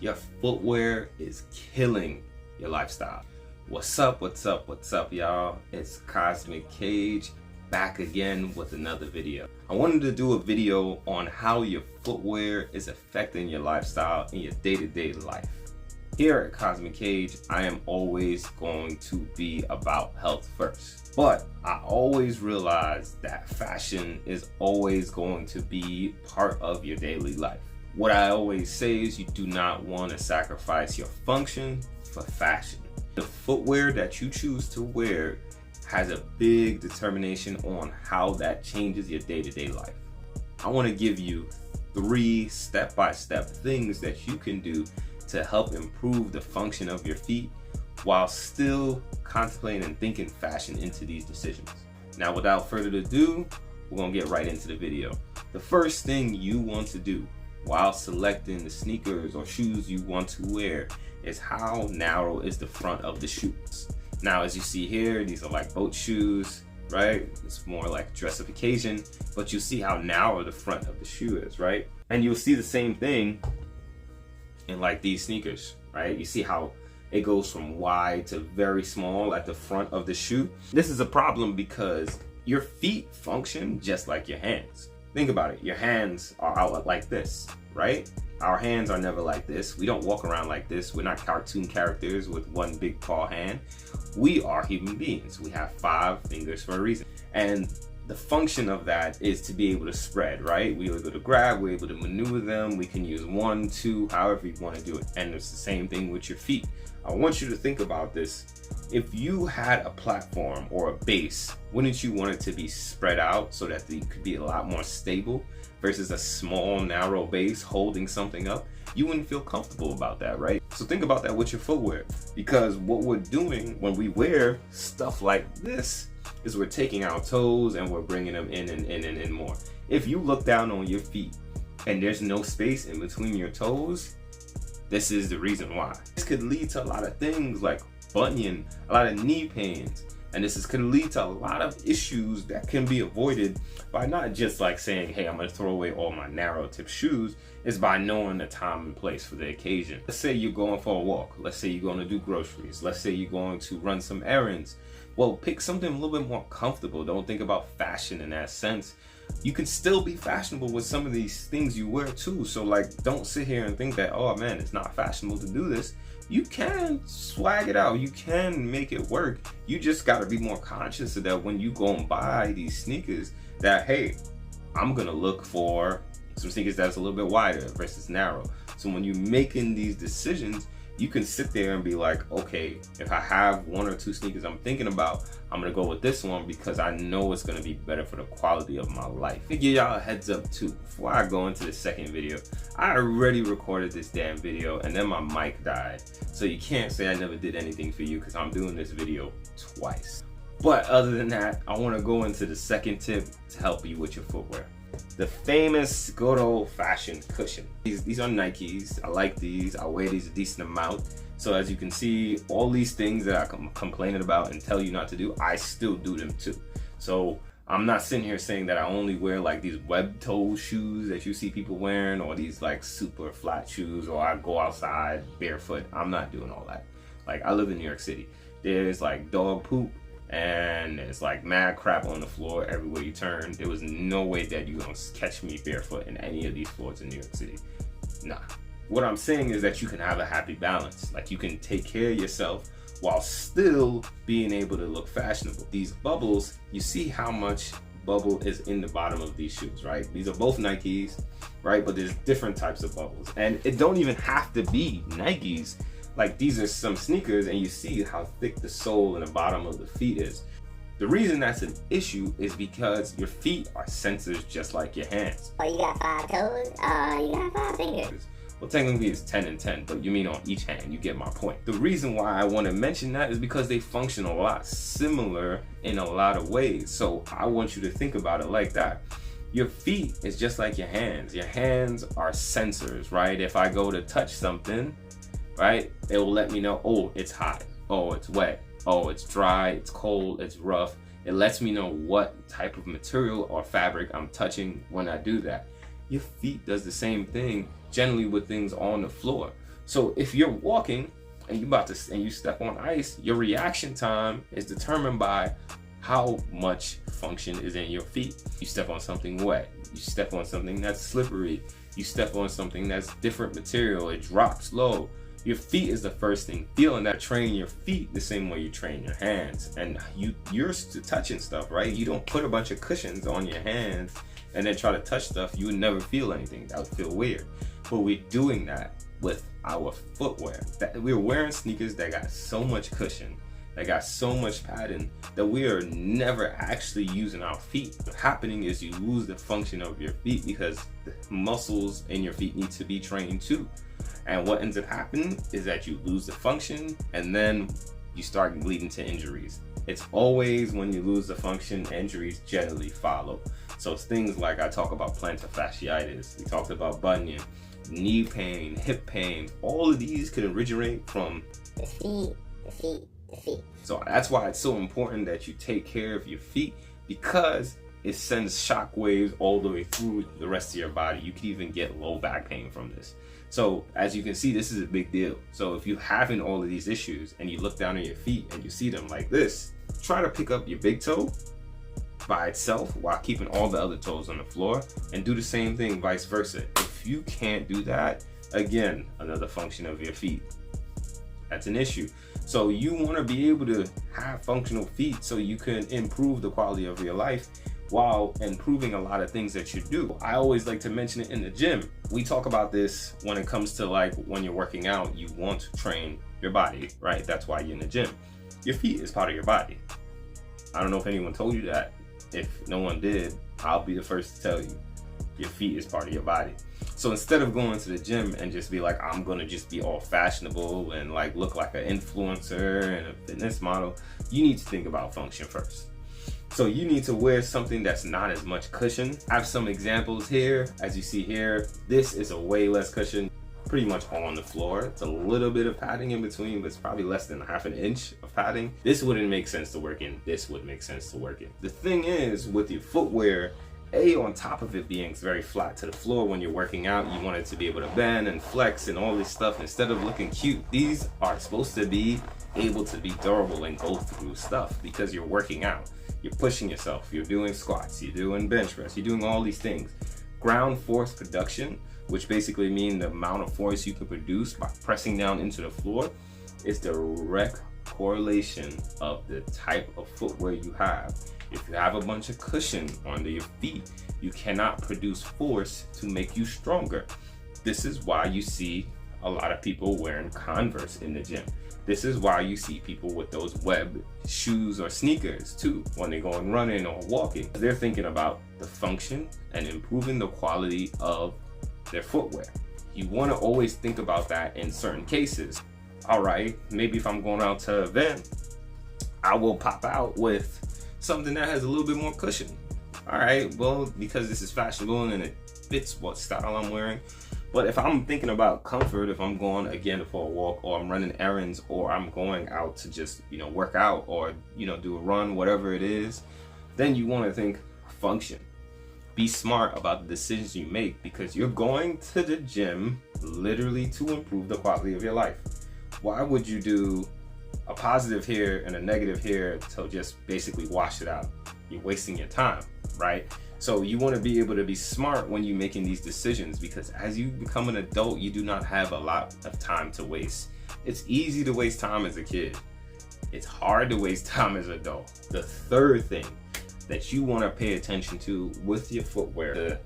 your footwear is killing your lifestyle. What's up, y'all? It's Cosmic Cage back again with another video. I wanted to do a video on how your footwear is affecting your lifestyle in your day-to-day life. Here at Cosmic Cage, I am always going to be about health first. But I always realize that fashion is always going to be part of your daily life. What I always say is you do not want to sacrifice your function for fashion. The footwear that you choose to wear has a big determination on how that changes your day-to-day life. I want to give you 3 step-by-step things that you can do to help improve the function of your feet while still contemplating and thinking fashion into these decisions. Now, without further ado, we're gonna get right into the video. The first thing you want to do while selecting the sneakers or shoes you want to wear is how narrow is the front of the shoes. Now, as you see here, these are like boat shoes, right? It's more like dress occasion, but you see how narrow the front of the shoe is, right? And you'll see the same thing in like these sneakers, right? You see how it goes from wide to very small at the front of the shoe. This is a problem because your feet function just like your hands. Think about it, your hands are out like this, right? Our hands are never like this. We don't walk around like this. We're not cartoon characters with one big paw hand. We are human beings. We have 5 fingers for a reason. And the function of that is to be able to spread, right? We're able to grab, we're able to maneuver them. We can use 1, 2, however you want to do it. And it's the same thing with your feet. I want you to think about this. If you had a platform or a base, wouldn't you want it to be spread out so that it could be a lot more stable versus a small, narrow base holding something up? You wouldn't feel comfortable about that, right? So think about that with your footwear, because what we're doing when we wear stuff like this is we're taking our toes and we're bringing them in and in and in more. If you look down on your feet and there's no space in between your toes, this is the reason why. This could lead to a lot of things like bunion, a lot of knee pains, and this could lead to a lot of issues that can be avoided by not just like saying, hey, I'm gonna throw away all my narrow tip shoes. It's by knowing the time and place for the occasion. Let's say you're going for a walk. Let's say you're going to do groceries. Let's say you're going to run some errands. Well, pick something a little bit more comfortable. Don't think about fashion in that sense. You can still be fashionable with some of these things you wear too. So like, don't sit here and think that, oh man, it's not fashionable to do this. You can swag it out. You can make it work. You just got to be more conscious of that when you go and buy these sneakers, that, hey, I'm going to look for some sneakers that's a little bit wider versus narrow. So when you're making these decisions, you can sit there and be like, okay, if I have 1 or 2 sneakers I'm thinking about, I'm gonna go with this one because I know it's gonna be better for the quality of my life. To give y'all a heads up too, before I go into the second video, I already recorded this damn video and then my mic died. So you can't say I never did anything for you because I'm doing this video twice. But other than that, I wanna go into the second tip to help you with your footwear. The famous good old fashioned cushion. These are Nikes. I like these. I wear these a decent amount. So as you can see, all these things that I'm complaining about and tell you not to do, I still do them too. So I'm not sitting here saying that I only wear like these web toe shoes that you see people wearing, or these like super flat shoes, or I go outside barefoot. I'm not doing all that. Like, I live in New York City. There's like dog poop and it's like mad crap on the floor everywhere you turn. There was no way that you're gonna catch me barefoot in any of these floors in New York City. Nah. What I'm saying is that you can have a happy balance. Like, you can take care of yourself while still being able to look fashionable. These bubbles, you see how much bubble is in the bottom of these shoes, right? These are both Nikes, right? But there's different types of bubbles. And it don't even have to be Nikes. Like, these are some sneakers and you see how thick the sole and the bottom of the feet is. The reason that's an issue is because your feet are sensors just like your hands. Oh, you got 5 toes? You got 5 fingers. Well, technically it's 10 and 10, but you mean on each hand, you get my point. The reason why I want to mention that is because they function a lot similar in a lot of ways. So I want you to think about it like that. Your feet is just like your hands. Your hands are sensors, right? If I go to touch something, right, it will let me know, oh, it's hot, oh, it's wet, oh, it's dry, it's cold, it's rough. It lets me know what type of material or fabric I'm touching when I do that. Your feet does the same thing generally with things on the floor. So if you're walking and you step on ice, your reaction time is determined by how much function is in your feet. You step on something wet, you step on something that's slippery, you step on something that's different material, it drops low. Your feet is the first thing feeling that. Train your feet the same way you train your hands. And you're touching stuff, right? You don't put a bunch of cushions on your hands and then try to touch stuff. You would never feel anything. That would feel weird. But we're doing that with our footwear. We're wearing sneakers that got so much cushion, that got so much padding, that we are never actually using our feet. What's happening is you lose the function of your feet because the muscles in your feet need to be trained too. And what ends up happening is that you lose the function and then you start leading to injuries. It's always when you lose the function, injuries generally follow. So it's things like I talk about plantar fasciitis, we talked about bunion, knee pain, hip pain. All of these can originate from the feet. So that's why it's so important that you take care of your feet, because it sends shock waves all the way through the rest of your body. You can even get low back pain from this. So as you can see, this is a big deal. So if you're having all of these issues and you look down at your feet and you see them like this, try to pick up your big toe by itself while keeping all the other toes on the floor, and do the same thing vice versa. If you can't do that, again, another function of your feet. That's an issue. So you want to be able to have functional feet so you can improve the quality of your life while improving a lot of things that you do. I always like to mention it in the gym. We talk about this when it comes to like when you're working out, you want to train your body, right? That's why you're in the gym. Your feet is part of your body. I don't know if anyone told you that. If no one did, I'll be the first to tell you. Your feet is part of your body. So instead of going to the gym and just be like, I'm gonna just be all fashionable and like look like an influencer and a fitness model, you need to think about function first. So you need to wear something that's not as much cushion. I have some examples here. As you see here, this is a way less cushion, pretty much on the floor. It's a little bit of padding in between, but it's probably less than half an inch of padding. This wouldn't make sense to work in. This would make sense to work in. The thing is, with your footwear, on top of it being very flat to the floor when you're working out, you want it to be able to bend and flex and all this stuff instead of looking cute. These are supposed to be able to be durable and go through stuff because you're working out. You're pushing yourself, you're doing squats, you're doing bench press, you're doing all these things. Ground force production, which basically means the amount of force you can produce by pressing down into the floor, is direct correlation of the type of footwear you have. If you have a bunch of cushion under your feet, you cannot produce force to make you stronger. This is why you see a lot of people wearing Converse in the gym. This is why you see people with those web shoes or sneakers too when they're going running or walking. They're thinking about the function and improving the quality of their footwear. You want to always think about that in certain cases. All right, maybe if I'm going out to an event, I will pop out with something that has a little bit more cushion. All right, well, because this is fashionable and it fits what style I'm wearing. But if I'm thinking about comfort, if I'm going again for a walk, or I'm running errands, or I'm going out to just, work out, or, do a run, whatever it is, then you want to think function. Be smart about the decisions you make, because you're going to the gym literally to improve the quality of your life. Why would you do a positive here and a negative here to just basically wash it out? You're wasting your time, right? So you want to be able to be smart when you're making these decisions, because as you become an adult, you do not have a lot of time to waste. It's easy to waste time as a kid. It's hard to waste time as an adult. The third thing that you want to pay attention to with your footwear,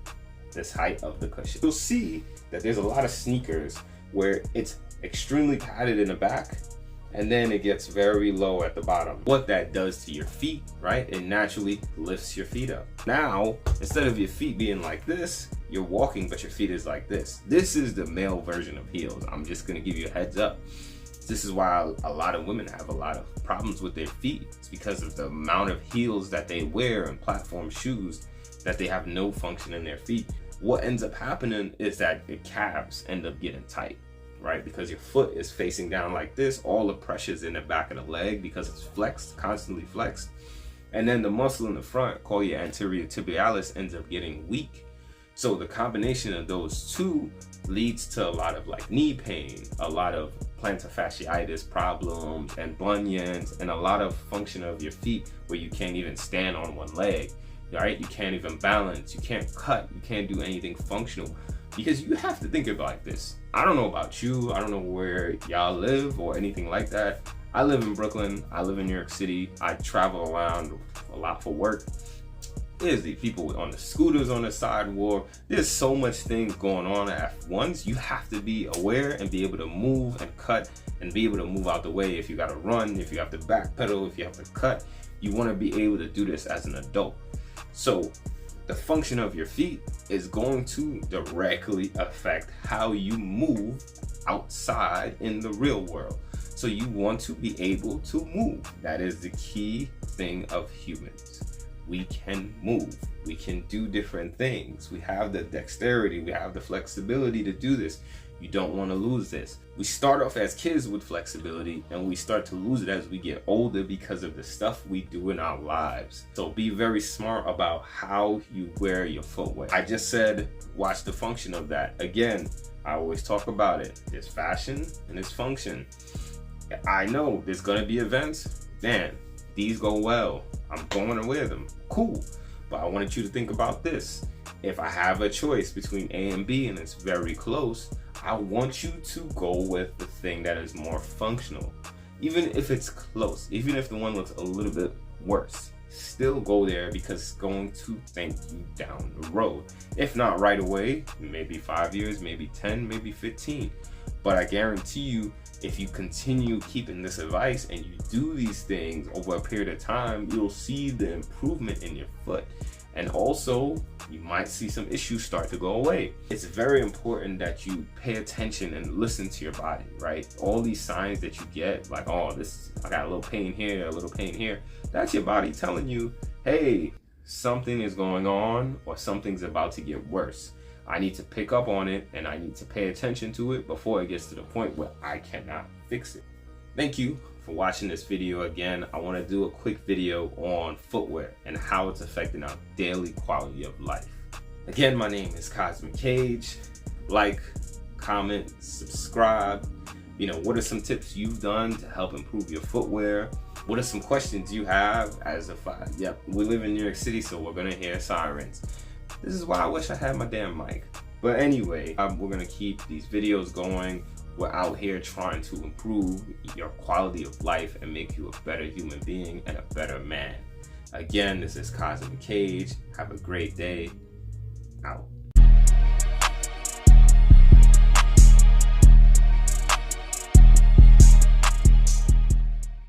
this height of the cushion. You'll see that there's a lot of sneakers where it's extremely padded in the back, and then it gets very low at the bottom. What that does to your feet, right? It naturally lifts your feet up. Now, instead of your feet being like this, you're walking, but your feet is like this. This is the male version of heels. I'm just gonna give you a heads up. This is why a lot of women have a lot of problems with their feet. It's because of the amount of heels that they wear and platform shoes that they have no function in their feet. What ends up happening is that your calves end up getting tight, right? Because your foot is facing down like this, all the pressure's in the back of the leg because it's flexed, constantly flexed. And then the muscle in the front, called your anterior tibialis, ends up getting weak. So the combination of those two leads to a lot of like knee pain, a lot of plantar fasciitis problems and bunions, and a lot of function of your feet where you can't even stand on one leg, right? You can't even balance, you can't cut, you can't do anything functional. Because you have to think about this. I don't know about you, I don't know where y'all live or anything like that. I live in Brooklyn, I live in New York City, I travel around a lot for work. There's the people on the scooters on the sidewalk. There's so much things going on at once. You have to be aware and be able to move and cut and be able to move out the way. If you gotta run, if you have to backpedal, if you have to cut, you wanna be able to do this as an adult. So the function of your feet is going to directly affect how you move outside in the real world. So you want to be able to move. That is the key thing of humans. We can move, we can do different things. We have the dexterity, we have the flexibility to do this. You don't want to lose this. We start off as kids with flexibility and we start to lose it as we get older because of the stuff we do in our lives. So be very smart about how you wear your footwear. I just said, watch the function of that. Again, I always talk about it. There's fashion and there's function. I know there's gonna be events, man, these go well. I'm going to wear them, cool. But I wanted you to think about this. If I have a choice between A and B and it's very close, I want you to go with the thing that is more functional. Even if it's close, even if the one looks a little bit worse, still go there because it's going to thank you down the road. If not right away, maybe 5 years, maybe 10, maybe 15. But I guarantee you, if you continue keeping this advice and you do these things over a period of time, you'll see the improvement in your foot. And also, you might see some issues start to go away. It's very important that you pay attention and listen to your body, right? All these signs that you get, like, oh, I got a little pain here, a little pain here. That's your body telling you, hey, something is going on or something's about to get worse. I need to pick up on it and I need to pay attention to it before it gets to the point where I cannot fix it. Thank you for watching this video again. I want to do a quick video on footwear and how it's affecting our daily quality of life. Again, my name is Cosmic Cage. Like, comment, subscribe. You know, what are some tips you've done to help improve your footwear? What are some questions you have as if we live in New York City, so we're gonna hear sirens. This is why I wish I had my damn mic. But anyway, we're gonna keep these videos going. We're out here trying to improve your quality of life and make you a better human being and a better man. Again, this is Cosmic Cage. Have a great day. Out.